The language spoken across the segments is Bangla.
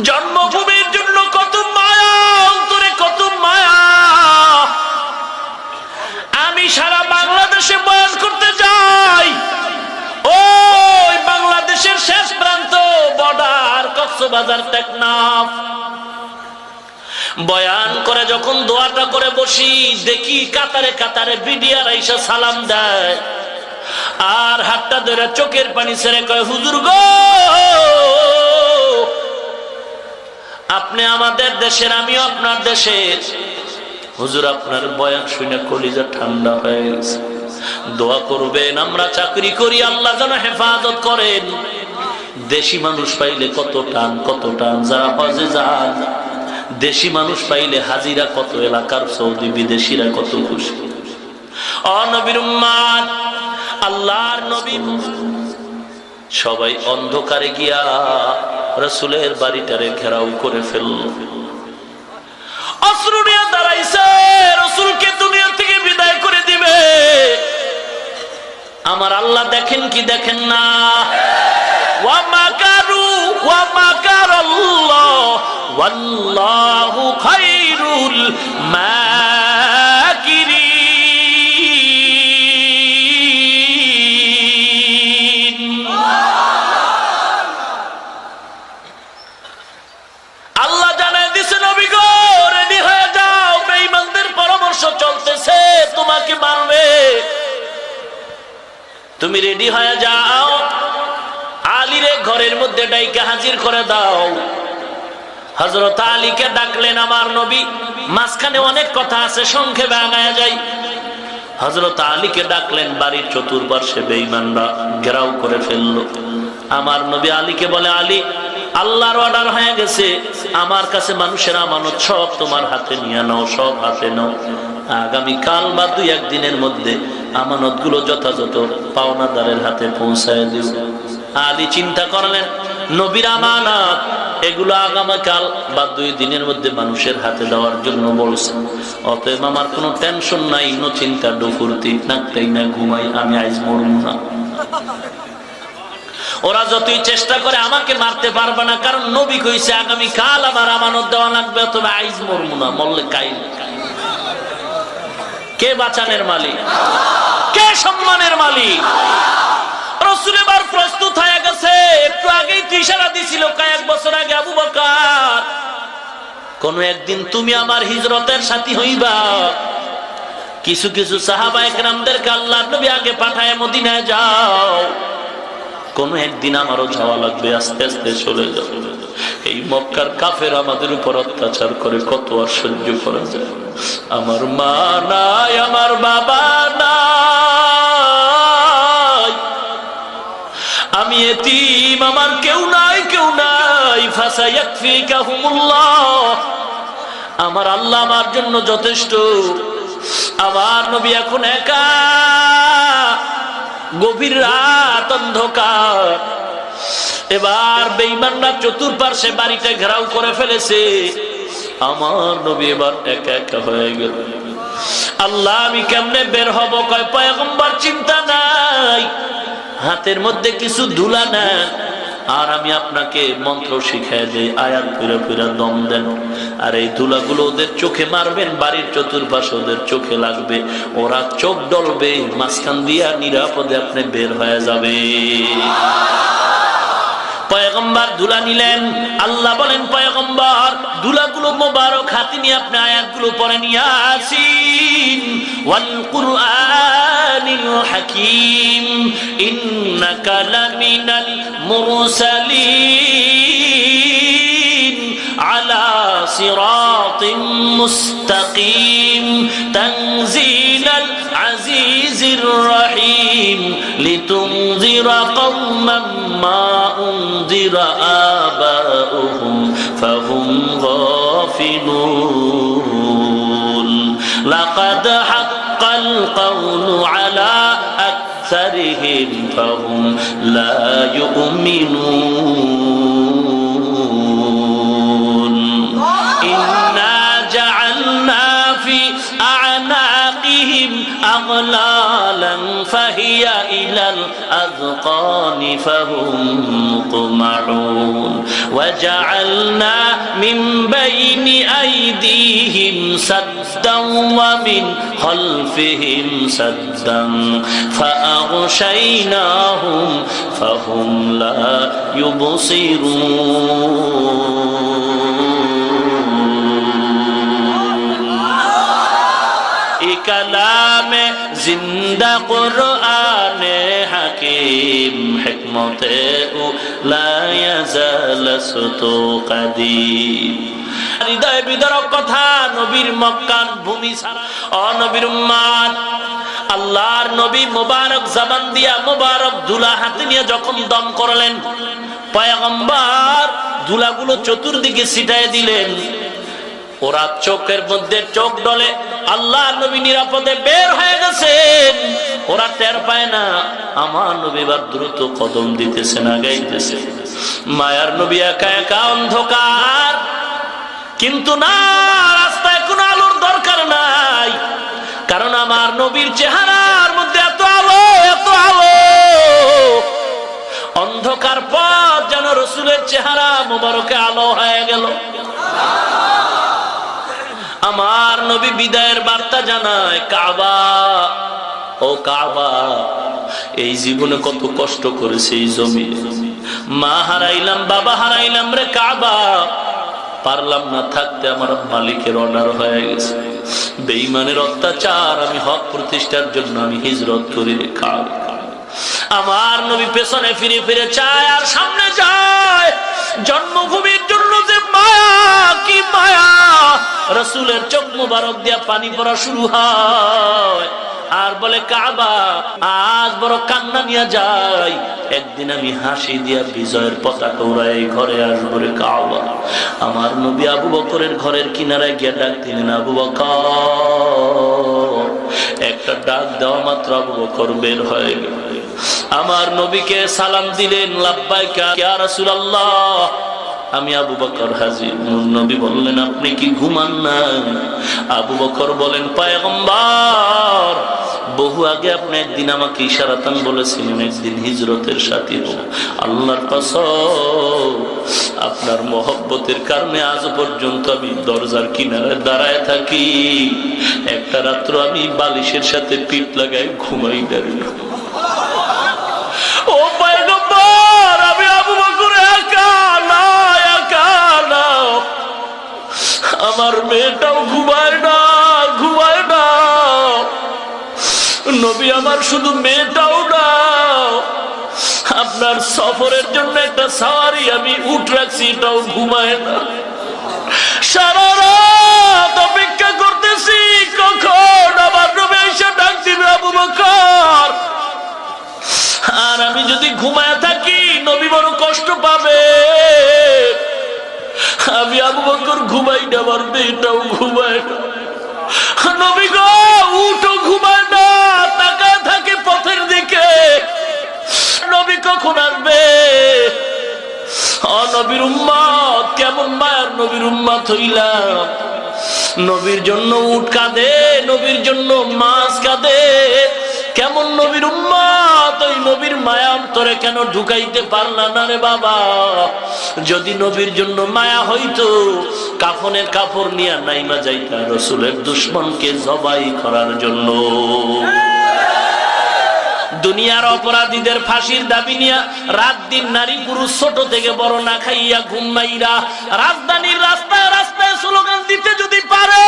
জন্মভূমির জন্য কত মায়া, অন্তরে কত মায়া। আমি সারা বাংলাদেশে বয়ান করতে যাই, ওই বাংলাদেশের শেষ প্রান্ত বর্ডার কক্সবাজার টেকনাফ। বয়ান করে যখন দোয়াটা করে বসি, দেখি কাতারে কাতারে বিডিআর আইসা সালাম দেয়, আর হাতটা ধরে চোখের পানি ছেড়ে কয়, হুজুর গো, আপনি আমাদের দেশের, আমিও আপনার দেশের। হুজুর আপনার বয়ান শুনে কলিজা ঠান্ডা হয়ে গেছে। দোয়া করবেন, আমরা চাকরি করি, আল্লাহ যেন হেফাজত করেন। দেশি মানুষ পাইলে কত টান, কত টান। যারা হজে যান, দেশি মানুষ পাইলে হাজিরা কত, এলাকার সৌদি বিদেশিরা কত খুশি। ও নবীর উম্মাত, আল্লাহর নবী সবাই অন্ধকারে গিয়া রাসূলের বাড়িটারে ঘেরাও করে ফেলল। অশ্রু নিয়ে দাঁড়াইছে, রাসূলকে দুনিয়া থেকে বিদায় করে দিবে। আমার আল্লাহ দেখেন কি দেখেন না? ওয়া মাকারু ওয়া মাকারাল্লাহ ওয়াল্লাহু খায়রুল মাকিরিন। আল্লাহ জানায় দিছে, নবী গো, রেডি হয়ে যাও, বেঈমানদের পরামর্শ চলতেছে, তোমাকে মারবে। তুমি রেডি হয়ে যাও, আলীরে ঘরের মধ্যে ডাইকা হাজির করে দাও। হযরত আলীকে ডাকলেন আমার নবী। মাঝখানে অনেক কথা আছে, সংক্ষেপে আগায়া যাই। হযরত আলীকে ডাকলেন, বাড়ির চতুর্পার্শ্বে বেঈমানরা ঘেরাও করে ফেললো। আমার নবী আলীকে বলে, আলী, আল্লাহর অর্ডার হয়ে গেছে, আমার কাছে মানুষের আমানত সব তোমার হাতে নিয়ে নাও, সব হাতে নাও। আগামী কাল বা 2-1 দিনের মধ্যে আমানত গুলো যথাযথ পাওনাদারের হাতে পৌঁছায় দিও। আলী চিন্তা করলেন, নবীর আমানত এগুলো আগামীকাল বা 2 দিনের মধ্যে মানুষের হাতে দেওয়ার জন্য বলছেন। অতএব আমার কোনো টেনশন নাই, কোনো চিন্তা, ডুফুরতি নাকতেই না, ঘুমাই, আমি আইজ মরব না। ওরা যতই চেষ্টা করে আমাকে মারতে পারবে না, কারণ নবী কইছে আগামী কাল আমার আমানত দেওয়া লাগবে, তবে আইজ মরব না, মরলে কাইল। কে বাঁচানের মালিক? কে সম্মানের মালিক? রাসূল এবার প্রস্তুত হয়ে গেছে। একটু আগেই তো ইশারা দিছিল, কয়েক বছর আগে, আবু বকর, কোন একদিন তুমি আমার হিজরতের সাথী হইবা। কিছু কিছু সাহাবায়ে কেরামদেরকে আল্লাহর নবী আগে পাঠায় মদিনায় যাও, কোন একদিন আমারও যাওয়া লাগবে, আস্তে আস্তে চলে যাও। এই মক্কার কাফের আমাদের উপর অত্যাচার করে, কত আর সহ্য করা যায়? আমার মা নাই, আমার বাবা নাই, আমি এতিম, আমার কেউ নাই, কেউ নাই। ফাসায়াকফিকাহুমুল্লাহ, আমার আল্লাহ আমার জন্য যথেষ্ট। আমার নবী এখন একা, গভীর রাত, অন্ধকার। এবার বেঈমানরা চতুর্পার্শ্বে বাড়িটা ঘেরাও করে ফেলেছে। আমার নবী এবার একা একা হয়ে গেল। আল্লাহ, আমি কেমনে বের হব? কয়, পয়গম্বর চিন্তা নাই, হাতের মধ্যে কিছু ধুলা নেন, আর আমি আপনাকে মন্ত্র শিখাই দেই, আয়াত ফিরে ফিরে দম দেন, আর এই ধুলাগুলো ওদের চোখে মারবেন, বাড়ির চতুর্পাশে ওদের চোখে লাগবে, ওরা চোখ ডলবে, মাঝখান দিয়া নিরাপদে আপনি বের হয়ে যাবে। পয়গম্বর ধুলা নিলেন। আল্লাহ বলেন, পয়গম্বর ধুলাগুলো মোবারক হাতে নিয়ে আপনি আয়াতগুলো পড়েন, ইয়াসিন ওয়াল কুরআনিল হাকীম ইন্নাকা লামিনাল মুরসালিন আলা সিরাতিন মুস্তাকিম তানজিলাল আজিজির রহিম লিতুনজিরা কওমান মা উনজিরা আবাউহুম ফাহুম গাফিলুন লাকাদ হাক্কাল কাওলু আলা আকসারিহিম ফাহুম লা ইউমিনুন ইন্না জাআলনা ফি আ'নাকিহিম আগলালান ফাহিয়া ইলাল আযকানি ফাহুম মুতমাউন وجعلنا من بين أيديهم سدا ومن خلفهم سدا فأغشيناهم فهم لا يبصرون کلام زندہ قرآن حکیم حکمت لا یزال سطو قدیم হৃদয় বিদারক কথা নবীর মক্কার ভূমি ছাড়া ও নবীর উম্মত আল্লাহর নবী মোবারক জবান দিয়া মোবারক ধুলা হাতে নিয়ে যখন দম করলেন পয়গম্বর ধুলাগুলো চতুর্দিকে ছিটায় দিলেন ওরা চোখের মধ্যে চোখ ডলে আল্লাহর নবী নিরাপদে বের হয়ে গেছেন ওরা টের পায় না আমার নবী বার দ্রুত কদম দিতেছেন আগাইতেছে মায়ার নবী একা একা অন্ধকার কিন্তু না রাস্তায় কোনো আলোর দরকার নাই কারণ আমার নবীর চেহারার মধ্যে এত আলো অন্ধকার পথ যেন রাসূলের চেহারা মোবারকে আলো হয়ে গেল আমার নবী বিদায়ের বার্তা জানায় কাবা ও কাবা এই জীবনে কত কষ্ট করেছে এই জমিনে মা হারাইলাম বাবা হারাইলাম রে কাবা পারলাম না থাকতে আমার মালিকের অর্ডার হয়ে গেছে বেঈমানের অত্যাচার আমি হক প্রতিষ্ঠার জন্য আমি হিজরত করি রে কাবা আমার নবী পেছনে ফিরে ফিরে চায় আর সামনে যায় জন্মভূমির জন্য যে মায়া কি মায়া রাসূলের চোখ মোবারক দিয়া পানি পড়া শুরু হয় আর বলে কাবা আজ বড় কান্না নিয়ে যাই একদিন আমি হাসি দিয়া বিজয়ের পতাকা উড়াই ঘরে আসবো রে কাবা আমার নবী আবু বকরের ঘরের কিনারায় গিয়ে ডাক দিলেন আবু বকর একটা ডাক দেওয়া মাত্র আবু বকর বের হয়ে গেল আমার নবীকে সালাম দিলেন লাব্বাইকা ইয়া রাসূলুল্লাহ আমি আবু বকর হাজির নবী বললেন আপনি কি ঘুমান না আবু বকর বলেন পয়গম্বর বহু আগে আপনি একদিন আমাকে ইশারাতান বলেছিলেন একদিন হিজরতের সাথী হব আল্লাহর কসম আপনার মহব্বতের কারণে আজ পর্যন্ত আমি দরজার কিনারে দাঁড়ায় থাকি একটা রাত্র আমি বালিশের সাথে পিঠ লাগায় ঘুমাই দাঁড়িয়ে ও পয়গম্বর আমি আবু বকর একা না আমার মেয়েটাও ঘুমায় না নবী আমার শুধু মেয়েটাও না আপনার সফরের জন্য একটা সাওয়ারি আমি উঠ রাখছি এটাও ঘুমায় না সারা রাত অপেক্ষা করতেছি কখন আমার নবী এসে ডাক দিবে আবু বকর আর আমি যদি ঘুমায় থাকি নবী বড় কষ্ট পাবে আমি আবু বকর ঘুমাই না আমার মেয়েটাও ঘুমায় না নবী গো উঠো ঘুমায় না তাকায় থাকে পথের দিকে নবী কখন আসবে নবীর উম্মত কেমন মায়ার নবীর উম্মত হইলাম নবীর জন্য উট কাঁদে নবীর জন্য মাছ কাঁদে কেমন নবীর উম্মত ওই নবীর মায়া অন্তরে কেন ঢুকাইতে পারলা না রে বাবা যদি নবীর জন্য মায়া হইতো কাফনের কাপড় নিয়ে নাইমা যাইতা রাসূলের দুশমনকে জবাই করার জন্য দুনিয়ার অপরাধীদের ফাঁসির দাবি নিয়ে রাত দিন নারী পুরুষ ছোট থেকে বড় না খাইয়া ঘুমাইরা রাজধানীর রাস্তায় রাস্তায় স্লোগান দিতে যদি পারে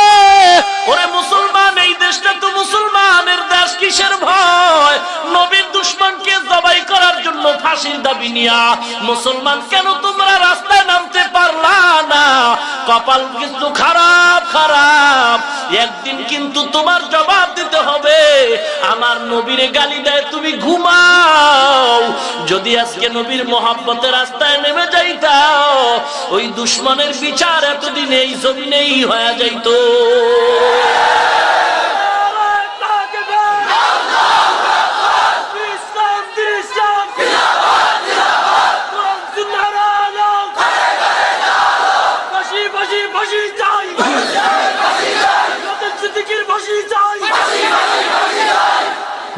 ওরে মুসলমান এই দেশটা তো মুসলমানের দেশ কিসের ভয় নবীর দুশমনকে জবাই করার জন্য ফাঁসির দাবি নিয়া মুসলমান কেন তোমরা রাস্তায় নামতে পারলা না কপাল কিন্তু খারাপ একদিন কিন্তু তোমার জবাব দিতে হবে আমার নবীরে গালি দেয় তুমি ঘুমাও যদি আজকে নবীর মহব্বতের রাস্তায় নেমে যাইতাও ওই দুশমনের বিচার এতদিন এই জমিনেই হয়ে যাইতো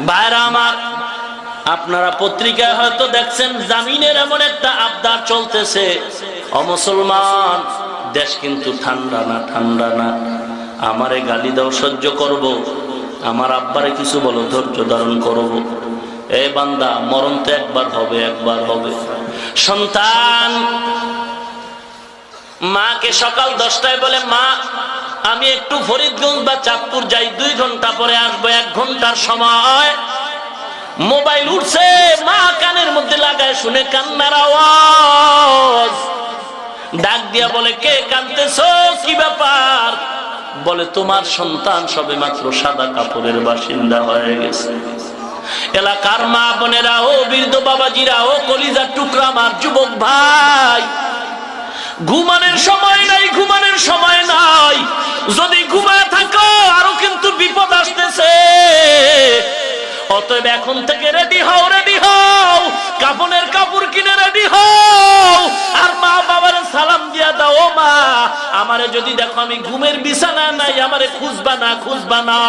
ভাইরা আমার আপনারা পত্রিকায় হয়তো দেখছেন জামিনের এমন একটা আবদার চলতেছে অমুসলমান, দেশ কিন্তু ঠান্ডা না, ঠান্ডা না। আমারে গালি দাও সহ্য করব, আমার আব্বারে কিছু বলো ধৈর্য ধারণ করব। এ বান্দা, মরণ তো একবার হবে, একবার হবে। সন্তান মাকে সকাল 10টায় বলে, মা আমি একটু ফরিদগঞ্জ বা চাঁদপুর যাই, 2 ঘন্টা পরে আসবো। 1 ঘন্টার সময় মোবাইল উঠছে, মা কানের মধ্যে লাগায় শুনে কান্নার আওয়াজ। ডাক দিয়া বলে, কে কাঁদতেছো, কি ব্যাপার? বলে, তোমার সন্তান সবে মাত্র সাদা কাপড়ের বাসিন্দা হয়ে গেছে। এলাকার মা বোনেরা, ও বৃদ্ধ বাবাজিরা, ও কলিজার টুকরা আমার যুবক ভাই, ঘুমানোর সময় নাই, ঘুমানোর সময় নাই। যদি ঘুমায় থাকো আরো কিন্তু বিপদ আসতেছে। অতএব এখন থেকে রেডি হও, রেডি হও, কাপড়ের কাপড় কিনে রেডি হও। আর মা বাবার সালাম দিয়া দাও, ও মা আমারে যদি দেখো আমি ঘুমের বিছানা নাই, আমারে খুঁজবা না, খুঁজবা না।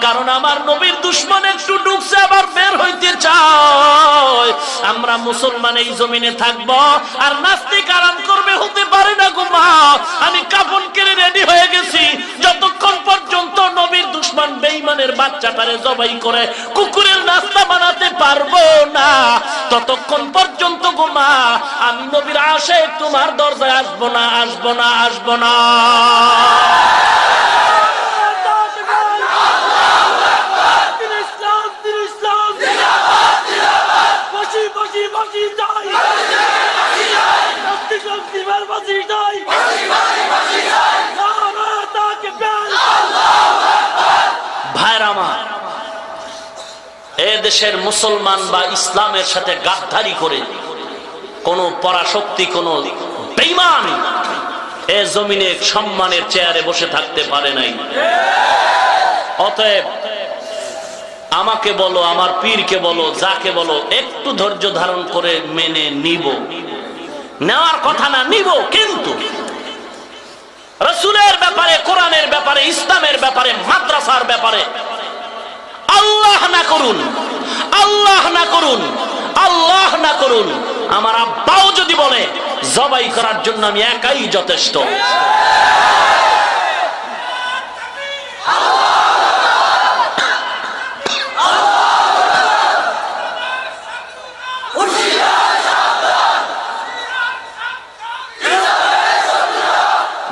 কারণ আমার নবীর দুশমন একটু ঢুকছে, আবার বের হইতে চায়। আমরা মুসলমান এই জমিনে থাকবো আর নাস্তিক আরাম করবে, হতে পারে না গো মা। আমি কাপড় কিনে রেডি হয়ে গেছি, যতক্ষণ পর্যন্ত নবীর দুশমন বেঈমানের বাচ্চাটারে জবাই করে কুকুরের নাস্তা বানাতে পারবো না, ততক্ষণ পর্যন্ত গো মা আমি নবীর আশায় তোমার দরজায় আসবো না, আসবো না, আসবো না। ভাইরা আমার, এ দেশের মুসলমান বা ইসলামের সাথে গাদ্দারি করে কোন পরাশক্তি, কোন বেঈমান এ জমিনে সম্মানের চেয়ারে বসে থাকতে পারে নাই। অতএব আমাকে বলো, আমার পীরকে বলো, যাকে বলো, একটু ধৈর্য ধারণ করে মেনে নিব। নেওয়ার কথা না, নিব। কিন্তু রাসূলের ব্যাপারে, কোরআনের ব্যাপারে, ইসলামের ব্যাপারে, মাদ্রাসার ব্যাপারে আল্লাহ না করুন, আল্লাহ না করুন, আল্লাহ না করুন। আমার আব্বাও যদি বলে জবাই করার জন্য আমি একাই যথেষ্ট।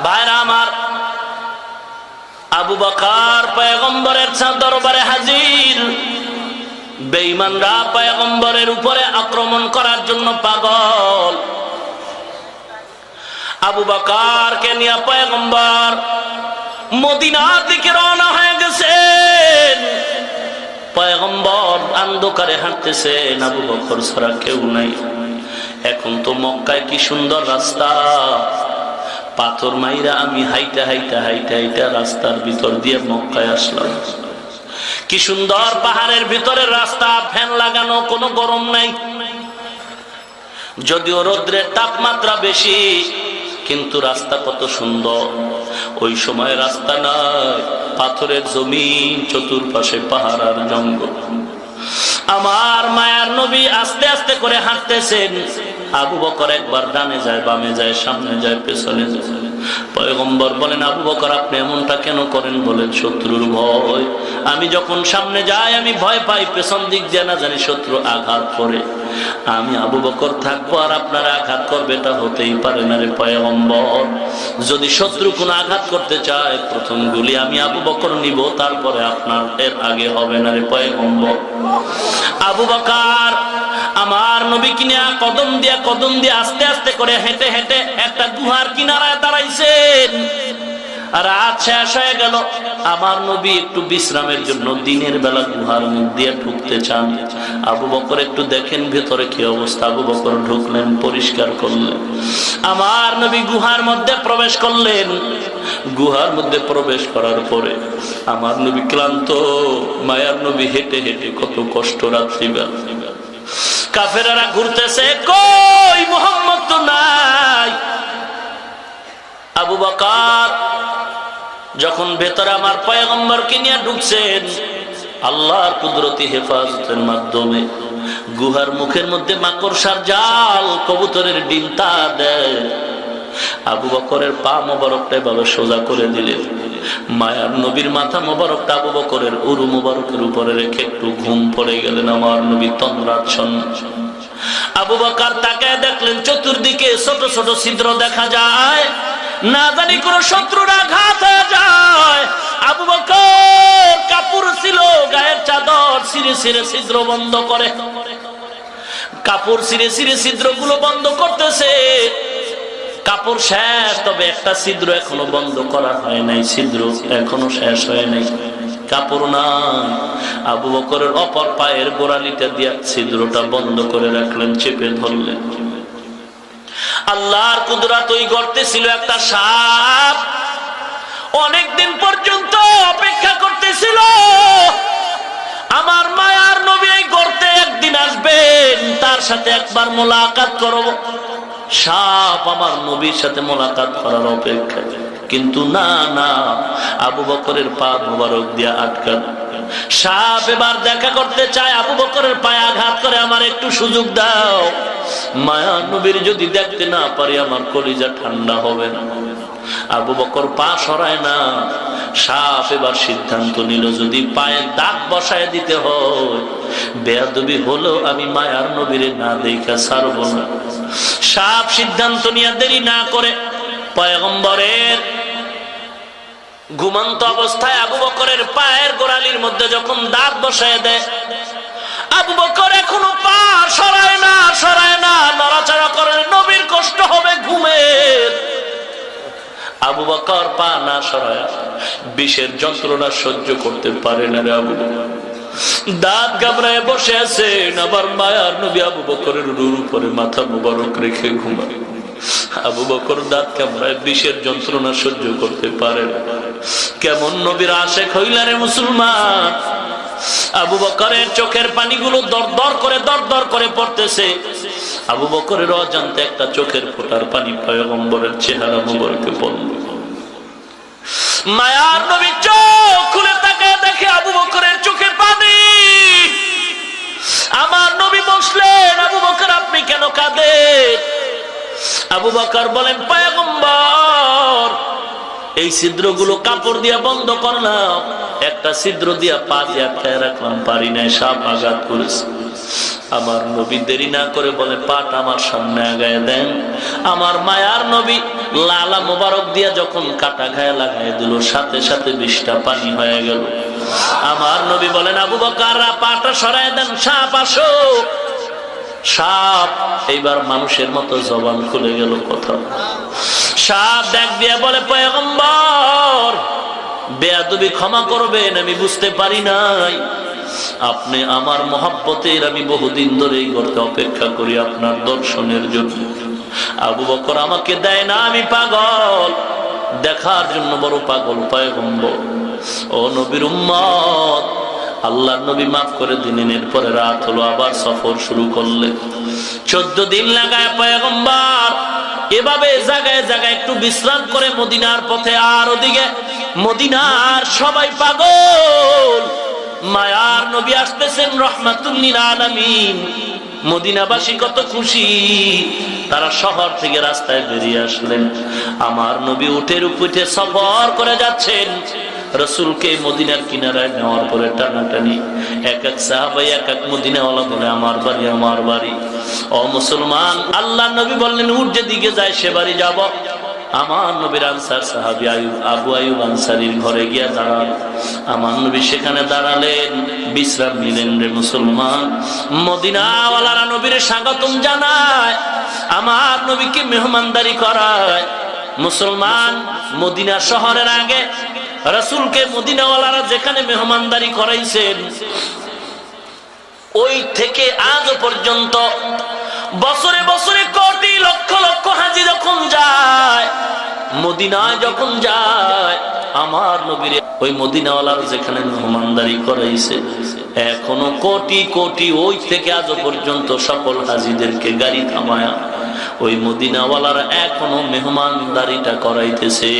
ভাইরা আমার, আবু বকর পয়গম্বরের দরবারে হাজির। বেঈমানরা পয়গম্বরের উপরে আক্রমণ করার জন্য পাগল। আবু বকরকে নিয়ে পয়গম্বর মদিনার দিকে রওনা হয়ে গেছেন। পয়গম্বর অন্ধকারে হাঁটতেছেন, আবু বকর ছাড়া কেউ নাই। এখন তো মক্কায় কি সুন্দর রাস্তা, পাথর মাইরা আমি হাইটা হাইটা হাইটা হাইটা রাস্তার ভিতর দিয়ে মক্কায় আসলাম। কি সুন্দর পাহাড়ের ভিতরের রাস্তা, ফ্যান লাগানো, কোনো গরম নাই। যদিও রোদ্রের তাপমাত্রা বেশি, কিন্তু রাস্তা কত সুন্দর। ওই সময় রাস্তা নাই, পাথরের জমিন, চতুর্পাশে পাহাড় আর জঙ্গল। আমার মায়ার নবী আস্তে আস্তে করে হাঁটতেছেন। আবু বকর একবার ডানে যায়, বামে যায়, সামনে যায়, পেছনে যায়। পয়গম্বর বলেন, আবু বকর আপনি এমনটা কেন করেন? বলেন, শত্রুর ভয়। আমি যখন সামনে যাই আমি ভয় পাই, পেছন দিক দিয়ে না জানি শত্রু আঘাত করে। আমি আবু বকর থাকবো আর আপনারা আঘাত করবে, এটা হতেই পারে না রে পয়গম্বর। যদি শত্রু কোনো আঘাত করতে চায়, প্রথম গুলি আমি আবু বকর নিব, তারপরে আপনার, এর আগে হবে না রে পয়গম্বর। আবু বকর আমার নবী কিনা কদম দিয়ে আস্তে আস্তে করে হেঁটে হেঁটে একটা গুহার কিনারায় দাঁড়াইছেন। রাত শেষ হয়ে গেল, আমার নবী একটু বিশ্রামের জন্য দিনের বেলা গুহার মুখ দিয়ে ঢুকতে চান। আবু বকর একটু দেখেন ভেতরে কি অবস্থা। আবু বকর ঢুকলেন, পরিষ্কার করলেন। আমার নবী গুহার মধ্যে প্রবেশ করলেন। গুহার মধ্যে প্রবেশ করার পরে আমার নবী ক্লান্ত, মায়ার নবী হেঁটে হেঁটে কত কষ্ট রাত্রিবেলা। কাফেরেরা ঘুরতেছে, কই মুহাম্মদ তো নাই। আবু বকর যখন ভেতরে আমার পয়গম্বরকে নিয়ে ঢুকছেন, আল্লাহর কুদরতি হেফাজতের মাধ্যমে গুহার মুখের মধ্যে মাকড়সার জাল, কবুতরের ডিম তা দেয়। আবু বকরের পা মোবারকটা এভাবে সোজা করে দিলেন। মায়ার নবীর মাথা মোবারকটা আবু বকরের উরু মোবারকের উপরে রেখে একটু ঘুম পড়ে গেলেন। আমার নবী তন্দ্রাচ্ছন্ন। আবু বকর তাকায় দেখলেন চতুর্দিকে ছোট ছোট ছিদ্র দেখা যায়, না জানি কোন শত্রুর আঘাত হয়ে যায়। আবু বকর কাপড় ছিল, গায়ের চাদর ছিঁড়ে ছিঁড়ে ছিদ্র বন্ধ করে, কাপড় ছিঁড়ে ছিঁড়ে ছিদ্রগুলো বন্ধ করতেছে। কাপড় শেষ, তবে একটা ছিদ্র এখনো বন্ধ করা হয় নাই, ছিদ্র এখনো শেষ হয় নাই, কাপড় নাই। আবু বকরের অপর পায়ের গোড়ালিটা দিয়া ছিদ্রটা বন্ধ করে রাখলেন, চেপে ধরলেন। আল্লাহর কুদরত, ওই গর্তে ছিল একটা সাপ, অনেকদিন পর্যন্ত অপেক্ষা করতেছিল আমার মায়ার নবী এই গর্তে একদিন আসবেন, তার সাথে একবার মোলাকাত করব। সাপ আমার নবীর সাথে মোলাকাত করার অপেক্ষা, কিন্তু না না, আবু বকরের পা মোবারক দিয়া আটকান। সাপ এবার দেখা করতে চায়, আবু বকরের পায়ে আঘাত করে, আমার একটু সুযোগ দাও, মায়ার নবীর যদি দেখতে না পারি আমার কলিজা ঠান্ডা হবে না। আবু বকর পা সরায় না। সাপ এবার সিদ্ধান্ত নিল, যদি পায়ে দাগ বসায় দিতে হয়, বেয়াদবি হলো, আমি মায়ার নবীরে না দেখা ছাড়ব না। সাপ সিদ্ধান্ত নিয়ে দেরি না করে পয়গম্বরের ঘুমন্ত অবস্থায় আবু বকরের পায়ের গোড়ালির মধ্যে যখন দাঁত বসায় দেয়, আবু বকর এখনো পা সরায় না, নড়াচড়া করে, নবীর কষ্ট হবে ঘুমের। আবু বকর পা না সরায় বিষের যন্ত্রণা সহ্য করতে পারে না রে আবু বকর, দাঁত গাবড়ায় বসে আছেন। আবার মায়ার নবী আবু বকরের রুর উপরে মাথা মুবারক রেখে ঘুমায়। আবু বকর দাঁত কামড়ায় বিষের যন্ত্রণা সহ্য করতে পারে না। কেমন নবীর আশেক হইলা রে মুসলমান। আবু বকরের চোখের পানিগুলো দরদর করে পড়তেছে। আবু বকরের অজান্তে একটা চোখের ফোঁটার পানি পয়গম্বরের চেহারা মুবারকে পড়ল। মায়ার নবী চোখ খুলে তাকায় দেখে আবু বকরের চোখের পানি। আমার নবী বসলেন, আবু বকর আপনি কেন কাঁদেন? আবু বকর বলেন, পয়গম্বর এই ছিদ্রগুলো কাপড় দিয়া বন্ধ করলাম, একটা ছিদ্র দিয়া পা দিয়ে আটকায় রাখলাম, পারি নাই, সাপ আঘাত করেছে। আমার নবী দেরি না করে বলে, পাটা আমার সামনে আগায় দেন। আমার মায়ার নবী লালা মোবারক দিয়া যখন কাটা গায়ে লাগাই দিল, সাথে সাথে বিষটা পানি হয়ে গেল। আমার নবী বলেন, আবু বকর পাটা সরায় দেন, সাপ আসো। সাপ এইবার মানুষের মতো জবান খুলে গেল, কথা। সাপ ডাক দিয়ে বলে, পয়গম্বর বেয়াদবি ক্ষমা করবেন, আমি বুঝতে পারি নাই আপনি আমার মহব্বতের, আমি বহুদিন ধরে এই করতে অপেক্ষা করি আপনার দর্শনের জন্য। আবু বকর আমাকে দেয় না, আমি পাগল, দেখার জন্য বড় পাগল পয়গম্বর। ও নবীর উম্মত, আল্লাহ নবী মাফ করে দিলেন। এরপরে রাত হলো, আবার সফর শুরু করলেন। 14 দিন লাগায় পয়গম্বর এভাবে জায়গায় জায়গায় একটু বিশ্রাম করে মদিনার পথে। আর ওদিকে মদিনার সবাই পাগল, মায়ার নবী আসতেছেন রহমাতুল লিল আলামিন। মদিনাবাসী কত খুশি, তারা শহর থেকে রাস্তায় বেরিয়ে আসলেন। আমার নবী উটের উপরে সফর করে যাচ্ছেন। রাসূলকে মদিনার কিনারায় নেওয়ার পরে টানাটানি, এক এক সাহাবা এক এক মদিনাওয়ালা বলে, আমার বাড়ি, আমার বাড়ি। ও মুসলমান, আল্লাহ নবী বললেন, উট যেদিকে যায় সে বাড়ি যাব। আমার নবীর আনসার সাহাবী আবু আইয়ুব আনসারীর ঘরে গিয়া দাঁড়ান। আমার নবী সেখানে দাঁড়ালেন, বিশ্রাম নিলেন। রে মুসলমান, মদিনাওয়ালারা নবীর স্বাগতম জানায়, আমার নবীকে মেহমানদারি করায়। মুসলমান, মদিনা শহরের আগে রাসূলকে মদিনাওয়ালারা যেখানে মেহমানদারি করাইছেন, ওই থেকে আজ পর্যন্ত বছরে বছরে কোটি লক্ষ লক্ষ হাজি যখন যায়, মদিনায় যখন যায়, আমার নবীর ওই মদিনাওয়ালার যেখানে মেহমানদারি করাইছে, এখনো কোটি কোটি ওই থেকে আজ পর্যন্ত সকল হাজিদেরকে গাড়ি থামায়া ওই মদিনাওয়ালারা এখনো মেহমানদারিটা করাইতেছে।